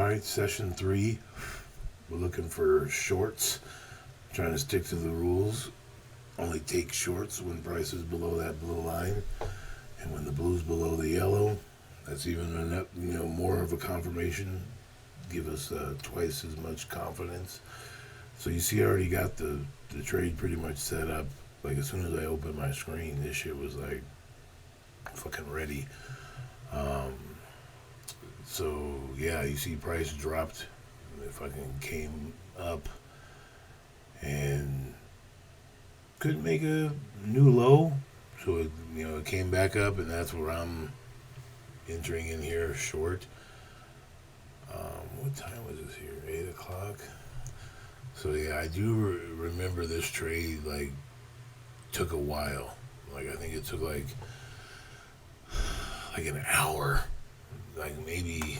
Alright, session 3. We're looking for shorts. Trying to stick to the rules. Only take shorts when price is below that blue line. And when the blue's below the yellow, that's even more of a confirmation. Give us twice as much confidence. So you see I already got the trade pretty much set up. Like as soon as I opened my screen, this shit was like fucking ready. So yeah, you see price dropped. It fucking came up and couldn't make a new low. So it came back up, and that's where I'm entering in here short. What time was this here? 8 o'clock. So yeah, I do remember this trade like took a while. Like I think it took like an hour, like maybe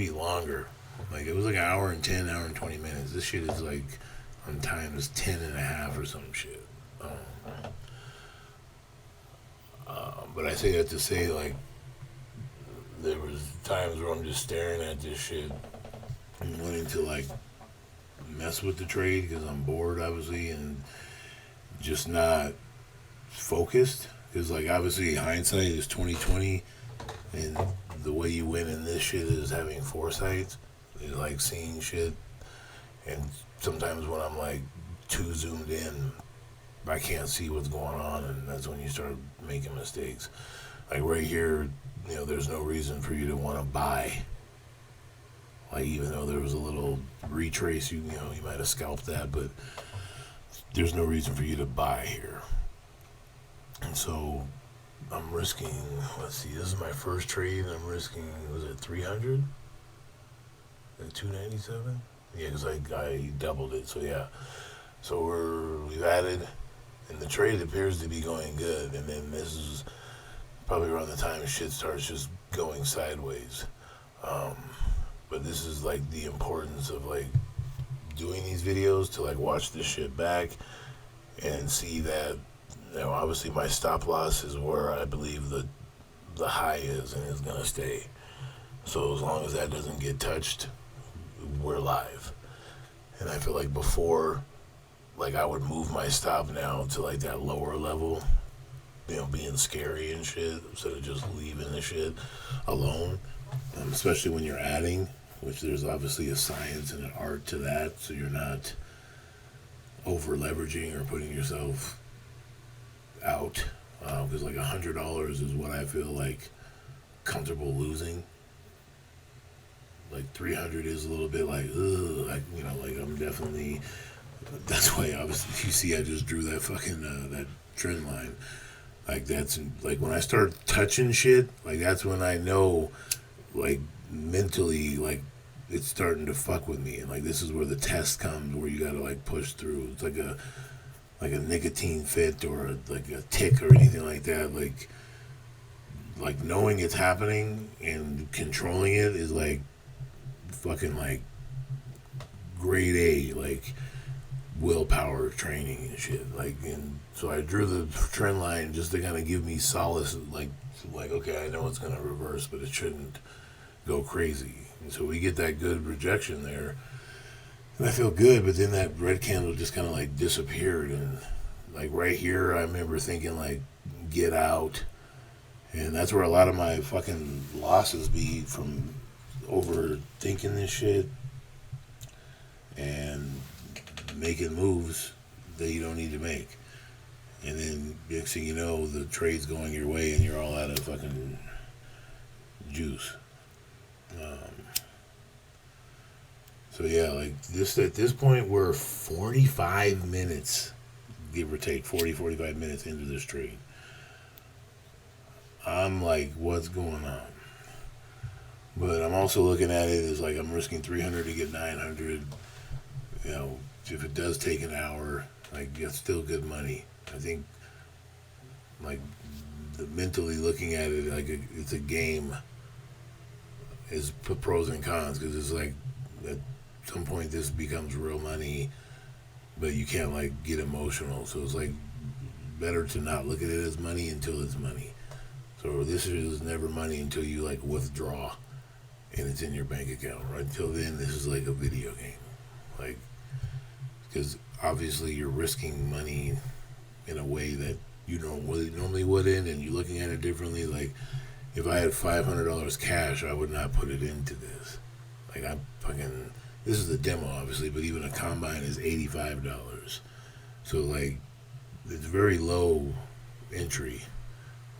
longer. Like it was like an hour and 10, hour and 20 minutes. This shit is like on time is 10 and a half or some shit. But I say that to say like there was times where I'm just staring at this shit and wanting to like mess with the trade because I'm bored obviously and just not focused. Because like obviously hindsight is 20/20, and the way you win in this shit is having foresight. Is like seeing shit, and sometimes when I'm like too zoomed in, I can't see what's going on, and that's when you start making mistakes. Like right here, there's no reason for you to want to buy. Like even though there was a little retrace, you might have scalped that, but there's no reason for you to buy here. And so I'm risking, let's see, this is my first trade, and I'm risking, was it 300? At 297? Yeah, because I doubled it, so yeah. So we've added, and the trade appears to be going good, and then this is probably around the time shit starts just going sideways. But this is like the importance of like doing these videos to like watch this shit back and see that obviously my stop loss is where I believe the high is and is gonna stay. So as long as that doesn't get touched, we're live. And I feel like before, like I would move my stop now to like that lower level, being scary and shit, instead of just leaving the shit alone. Especially when you're adding, which there's obviously a science and an art to that, so you're not over leveraging or putting yourself out. Because like $100 is what I feel like comfortable losing. Like 300 is a little bit like, ugh, like I'm definitely. That's why obviously you see I just drew that fucking that trend line. Like that's like when I start touching shit, like that's when I know, like mentally, like it's starting to fuck with me, and like this is where the test comes, where you gotta like push through. It's like a nicotine fit or like a tick or anything like that. Like knowing it's happening and controlling it is like fucking like grade A, like willpower training and shit. Like, and so I drew the trend line just to kind of give me solace, like okay, I know it's gonna reverse, but it shouldn't go crazy. And so we get that good rejection there, and I feel good. But then that red candle just kind of like disappeared, and like right here, I remember thinking like, get out, and that's where a lot of my fucking losses be from overthinking this shit and making moves that you don't need to make. And then next thing you know, the trade's going your way and you're all out of fucking juice. So yeah, like this at this point we're 45 minutes, give or take 45 minutes into this trade. I'm like, what's going on? But I'm also looking at it as like I'm risking 300 to get 900. If it does take an hour, like it's still good money. I think like mentally looking at it like it's a game is pros and cons, because it's like at some point this becomes real money, but you can't like get emotional. So it's like better to not look at it as money until it's money. So this is never money until you like withdraw and it's in your bank account. Right until then, this is like a video game. Like, because obviously you're risking money in a way that you don't really normally wouldn't, and you're looking at it differently. Like, if I had $500 cash, I would not put it into this. Like, I'm fucking. This is the demo, obviously, but even a combine is $85. So, like, it's very low entry.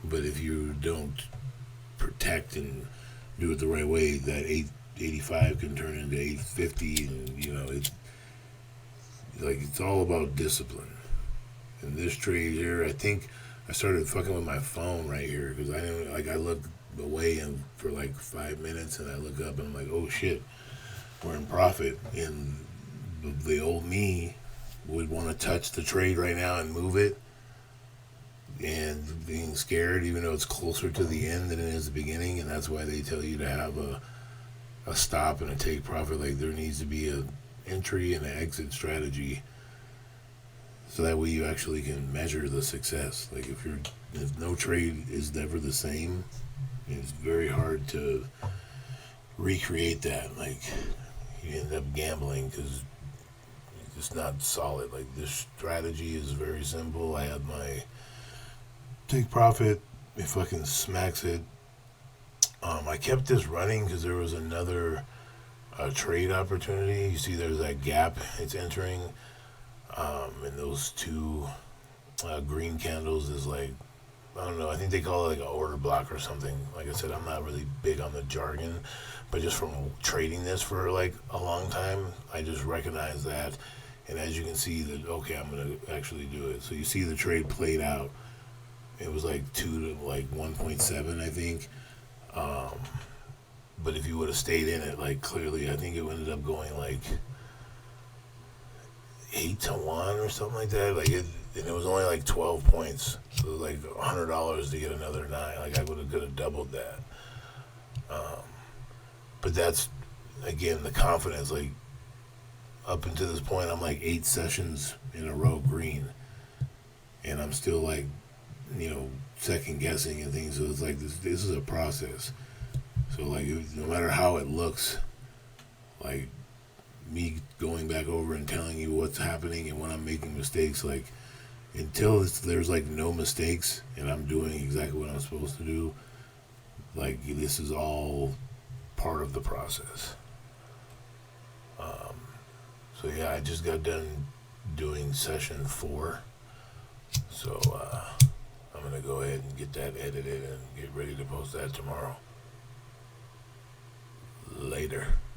But if you don't protect and do it the right way, that 885 can turn into 850, and it's all about discipline. In this trade here, I think I started fucking with my phone right here because I didn't I looked away and for like 5 minutes, and I look up and I'm like, oh shit, we're in profit. And the old me would want to touch the trade right now and move it, and being scared, even though it's closer to the end than it is the beginning, and that's why they tell you to have a stop and a take profit. Like, there needs to be a entry and an exit strategy, so that way you actually can measure the success. Like, if no trade is ever the same, it's very hard to recreate that. Like, you end up gambling because it's not solid. Like, this strategy is very simple. I had my take profit, it fucking smacks it. I kept this running because there was another trade opportunity. You see, there's that gap it's entering, and those two green candles is like, I don't know, I think they call it like an order block or something. Like I said, I'm not really big on the jargon, but just from trading this for like a long time, I just recognize that. And as you can see, that okay, I'm gonna actually do it. So you see the trade played out. It was like 2 to like 1.7, I think. But if you would have stayed in it, like, clearly, I think it ended up going like 8 to 1 or something like that. Like, and it was only like 12 points, so it was like $100 to get another 9. Like, I could have doubled that. But that's, again, the confidence. Like, up until this point, I'm like 8 sessions in a row green, and I'm still like, second guessing and things. So it's like this is a process. So, like, no matter how it looks, like, me going back over and telling you what's happening and when I'm making mistakes, like, until there's like no mistakes and I'm doing exactly what I'm supposed to do, like, this is all part of the process. So yeah, I just got done doing session 4. So I'm gonna go ahead and get that edited and get ready to post that tomorrow. Later.